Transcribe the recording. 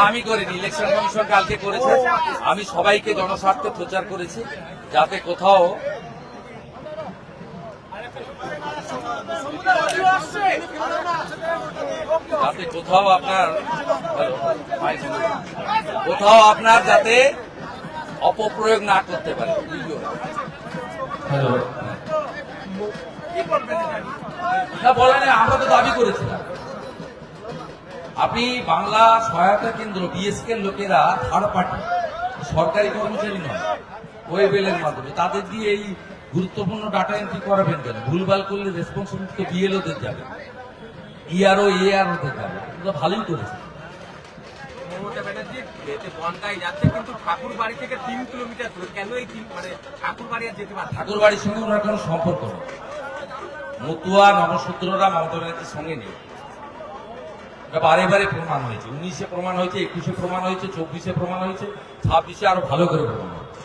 আমি করিনি, election commission কালকে করেছে। আমি সবাইকে জনস্বার্থে প্রচার করেছি যাতে কোথাও আপনার যাতে অপপ্রয়োগ না করতে পারে। বলেন, আমরা তো দাবি করেছিলাম আপনি বাংলা সহায়তা কেন্দ্র বিএসকে লোকেরা থার্ড পার্টি, সরকারি কর্মচারী নয়, ওয়েবেলের মাধ্যমে তাদের দিয়ে এই গুরুত্বপূর্ণ ডাটা এন্ট্রি করাবেন কেন? ভুলভাল করলে রেসপন্সিবিলিটি তো বিএলওদের যাবে, ইআরও এআরওদের যাবে। ভালোই করেছে। মমতা ব্যানার্জি বনগাঁয় যাচ্ছে, কিন্তু ঠাকুর বাড়ি থেকে 3 কিলোমিটার দূরে। কেন এই মানে ঠাকুর বাড়ি আর যেতে পারছে? ঠাকুর বাড়ির সঙ্গে ওনার কোনো সম্পর্ক নেই। মতুয়া নবসূত্ররা মমতা ব্যানার্জির সঙ্গে নেই। বারে বারে প্রমাণ হয়েছে, 19-এ প্রমাণ হয়েছে, 21-এ প্রমাণ হয়েছে, 24-এ প্রমাণ হয়েছে, 26-এ আরো ভালো করে প্রমাণ হয়েছে।